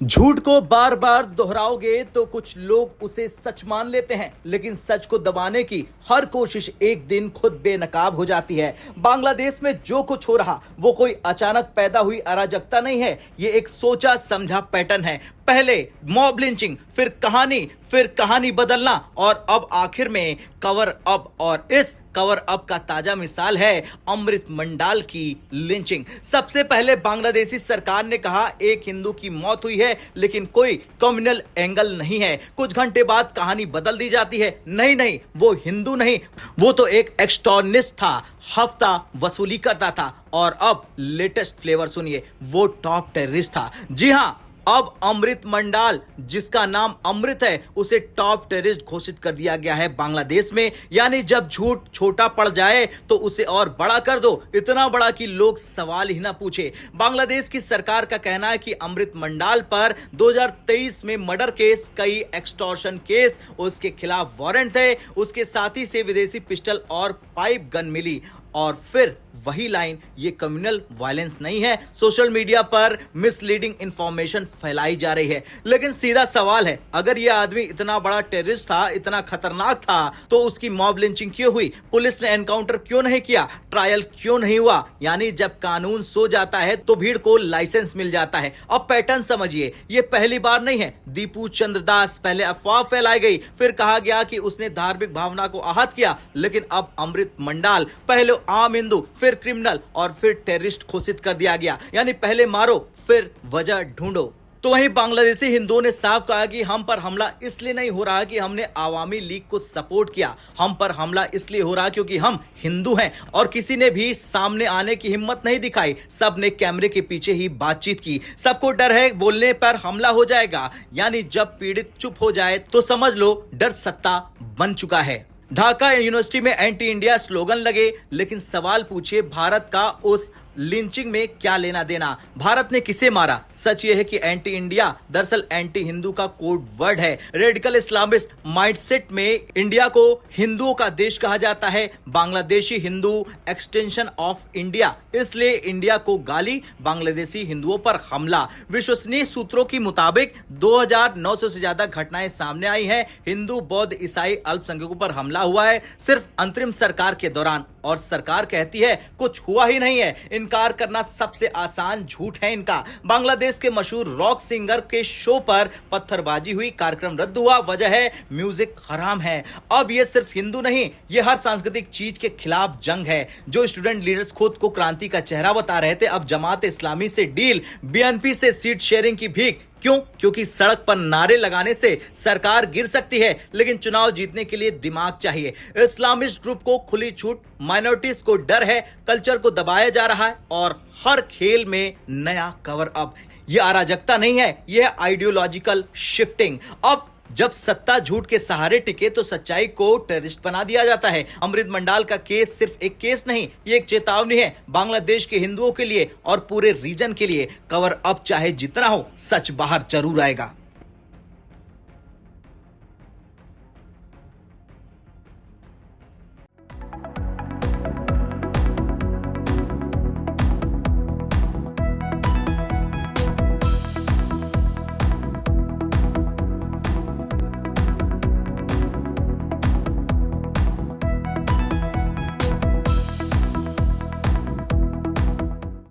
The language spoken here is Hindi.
झूठ को बार बार दोहराओगे तो कुछ लोग उसे सच मान लेते हैं, लेकिन सच को दबाने की हर कोशिश एक दिन खुद बेनकाब हो जाती है। बांग्लादेश में जो कुछ हो रहा वो कोई अचानक पैदा हुई अराजकता नहीं है, ये एक सोचा समझा पैटर्न है। पहले मॉब लिंचिंग, फिर कहानी बदलना और अब आखिर में कवर अप। और इस कवर अप का ताजा मिसाल है अमृत मंडाल की लिंचिंग। सबसे पहले बांग्लादेशी सरकार ने कहा एक हिंदू की मौत हुई है, लेकिन कोई कम्युनल एंगल नहीं है। कुछ घंटे बाद कहानी बदल दी जाती है, नहीं वो हिंदू नहीं, वो तो एक एक्सटॉर्निस्ट था, हफ्ता वसूली करता था। और अब लेटेस्ट फ्लेवर सुनिए, वो टॉप टेररिस्ट था। जी हां, अब अमृत मंडाल, जिसका नाम अमृत है, उसे टॉप टेररिस्ट घोषित कर दिया गया है बांग्लादेश में। यानी जब झूठ छोटा पड़ जाए तो उसे और बड़ा कर दो, इतना बड़ा कि लोग सवाल ही ना पूछे। बांग्लादेश की सरकार का कहना है कि अमृत मंडाल पर 2023 में मर्डर केस, कई एक्सटॉर्शन केस, उसके खिलाफ वारंट थे, उसके साथी से विदेशी पिस्टल और पाइप गन मिली। और फिर वही लाइन, ये कम्युनल वायलेंस नहीं है। सोशल मीडिया पर मिसलीडिंग इंफॉर्मेशन फैलाई जा रही है। लेकिन सीधा सवाल है, अगर ये आदमी इतना बड़ा टेररिस्ट था, इतना खतरनाक था, तो उसकी मॉब लिंचिंग क्यों हुई? पुलिस ने एनकाउंटर क्यों नहीं किया? ट्रायल क्यों नहीं हुआ? यानी जब कानून सो जाता है तो भीड़ को लाइसेंस मिल जाता है। अब पैटर्न समझिए, ये पहली बार नहीं है। दीपू चंद्र दास, पहले अफवाह फैलाई गई, फिर कहा गया कि उसने धार्मिक भावना को आहत किया, लेकिन अब अमृत मंडाल, पहले आम हिंदू, फिर क्रिमिनल और फिर टेररिस्ट घोषित कर दिया गया। यानी पहले मारो, फिर वजह ढूंढो। तो वहीं बांग्लादेशी हिंदुओं ने साफ कहा कि हम पर हमला इसलिए नहीं हो रहा कि हमने आवामी लीग को सपोर्ट किया, हम पर हमला इसलिए हो रहा क्योंकि हम हिंदू हैं। और किसी ने भी सामने आने की हिम्मत नहीं दिखाई, सब ने कैमरे के पीछे ही बातचीत की। सबको डर है बोलने पर हमला हो जाएगा। यानी जब पीड़ित चुप हो जाए तो समझ लो डर सत्ता बन चुका है। ढाका यूनिवर्सिटी में एंटी इंडिया स्लोगन लगे, लेकिन सवाल पूछिए, भारत का उस लिंचिंग में क्या लेना देना? भारत ने किसे मारा? सच यह है कि एंटी इंडिया दरअसल एंटी हिंदू का कोड वर्ड है। रेडिकल इस्लामिस्ट माइंडसेट में इंडिया को हिंदुओं का देश कहा जाता है, Bangladeshi Hindu extension of India, इसलिए इंडिया को गाली, बांग्लादेशी हिंदुओं पर हमला। विश्वसनीय सूत्रों के मुताबिक 2900 से ज्यादा घटनाएं सामने आई हैं। हिंदू, बौद्ध, ईसाई अल्पसंख्यकों पर हमला हुआ है सिर्फ अंतरिम सरकार के दौरान। और सरकार कहती है कुछ हुआ ही नहीं है। इनकार करना सबसे आसान झूठ है इनका। बांग्लादेश के मशहूर रॉक सिंगर के शो पर पत्थरबाजी हुई, कार्यक्रम रद्द हुआ, वजह है म्यूजिक हराम है। अब ये सिर्फ हिंदू नहीं, ये हर सांस्कृतिक चीज के खिलाफ जंग है। जो स्टूडेंट लीडर्स खुद को क्रांति का चेहरा बता रहे थे, अब जमात इस्लामी से डील, बीएनपी से सीट शेयरिंग की भीख। क्यों? क्योंकि सड़क पर नारे लगाने से सरकार गिर सकती है, लेकिन चुनाव जीतने के लिए दिमाग चाहिए। इस्लामिस्ट ग्रुप को खुली छूट, माइनॉरिटीज को डर है, कल्चर को दबाया जा रहा है और हर खेल में नया कवर अप। यह अराजकता नहीं है, यह आइडियोलॉजिकल शिफ्टिंग। अब जब सत्ता झूठ के सहारे टिके तो सच्चाई को टेररिस्ट बना दिया जाता है। अमृत मंडाल का केस सिर्फ एक केस नहीं, ये एक चेतावनी है बांग्लादेश के हिंदुओं के लिए और पूरे रीजन के लिए। कवर अप चाहे जितना हो, सच बाहर जरूर आएगा।